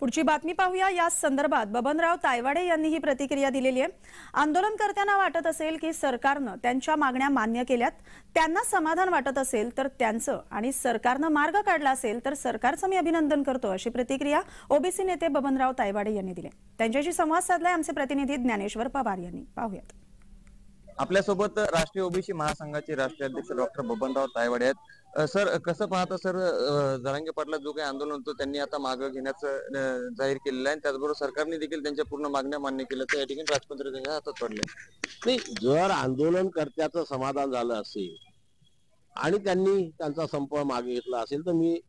पुढची बातमी पाहूया। या संदर्भात बबनराव तायवाडे यांनी ही प्रतिक्रिया दिलेली आहे। आंदोलनकर्त्यांना वाटत असेल की सरकारने त्यांच्या मागण्या मान्य केल्यात, त्यांना समाधान वाटत असेल तर त्यांचं आणि सरकारने मार्ग काढला असेल तर सरकारचं मी अभिनंदन करतो, अशी प्रतिक्रिया ओबीसी नेते बबनराव तायवाडे यांनी दिली। त्यांच्याशी संवाद साधलाय आमचे प्रतिनिधी ज्ञानेश्वर पवार यांनी। पाहूयात। आपल्यासोबत राष्ट्रीय ओबीसी महासंघाचे राष्ट्रीय अध्यक्ष डॉक्टर बबनराव तायवाडे आहेत। सर, कसं पाहता सर, जरांगे पाटला जो काही आंदोलन होतं त्यांनी आता मागे घेण्याचं जाहीर केलेलं आहे, त्याचबरोबर सरकारने देखील त्यांच्या पूर्ण मागण्या मान्य केल्याचं या ठिकाणी राजपत्र त्यांच्या हातात पडले। नाही, जर आंदोलनकर्त्याचं समाधान झालं असेल आणि त्यांनी त्यांचा संप मागे घेतला असेल तर मी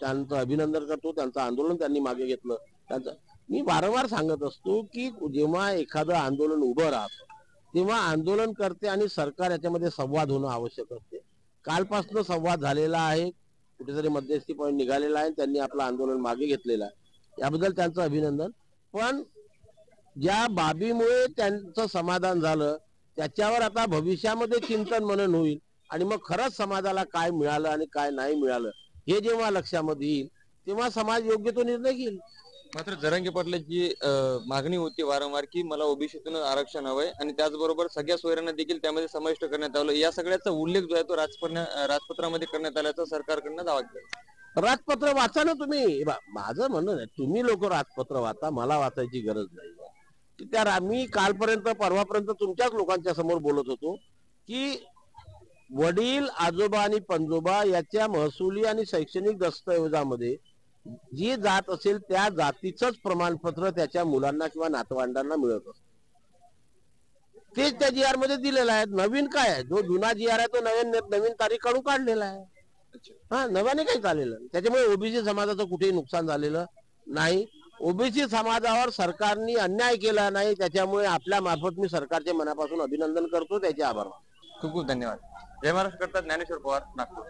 त्यांचं अभिनंदन करतो। त्यांचं आंदोलन त्यांनी मागे घेतलं, त्यांचं मी वारंवार सांगत असतो की जेव्हा एखादं आंदोलन उभं राहतं तेव्हा आंदोलनकर्ते आणि सरकार याच्यामध्ये संवाद होणं आवश्यक असते। कालपासून संवाद झालेला आहे, कुठेतरी मध्यस्थी पॉईंट निघालेला आहे, त्यांनी आपलं आंदोलन मागे घेतलेलं आहे, याबद्दल त्यांचं अभिनंदन। पण ज्या बाबीमुळे त्यांचं समाधान झालं त्याच्यावर आता भविष्यामध्ये चिंतन मनन होईल आणि मग खरंच समाजाला काय मिळालं आणि काय नाही मिळालं हे जेव्हा लक्षामध्ये येईल तेव्हा समाज योग्य तो निर्णय घेईल। मात्र जरांगे पाटलाची मागणी होती वारंवार की मला ओबीसीतून आरक्षण हवंय आणि त्याचबरोबर सगळ्या सोयऱ्यांना देखील त्यामध्ये समाविष्ट करण्यात आलं, या सगळ्याचा उल्लेख जो आहे तो राजपत्रामध्ये करण्यात आल्याचा सरकारकडनं दावा केला। राजपत्र वाचा ना तुम्ही। माझं म्हणणं नाही तुम्ही लोक राजपत्र वाचा, मला वाचायची गरज नाही। त्या मी कालपर्यंत परवापर्यंत तुमच्याच लोकांच्या समोर बोलत होतो की वडील, आजोबा आणि पणजोबा याच्या महसुली आणि शैक्षणिक दस्तऐवजामध्ये जी जात असेल त्या जातीचंच प्रमाणपत्र त्याच्या मुलांना किंवा नातवंडांना मिळत असतं, तेच त्या जी आर मध्ये दिलेलं आहे। नवीन काय आहे, जो जुना जी आर आहे तो नवीन तारीख काढून काढलेला आहे। हा, नव्याने काही चाललेलं नाही। त्याच्यामुळे ओबीसी समाजाचं कुठेही नुकसान झालेलं नाही। ओबीसी समाजावर सरकारने अन्याय केला नाही, त्याच्यामुळे आपल्या मार्फत मी सरकारचे मनापासून अभिनंदन करतो, त्याचे आभार मानतो। खूप खूप धन्यवाद। जय महाराष्ट्र करता ज्ञानेश्वर पवार, नागपूर।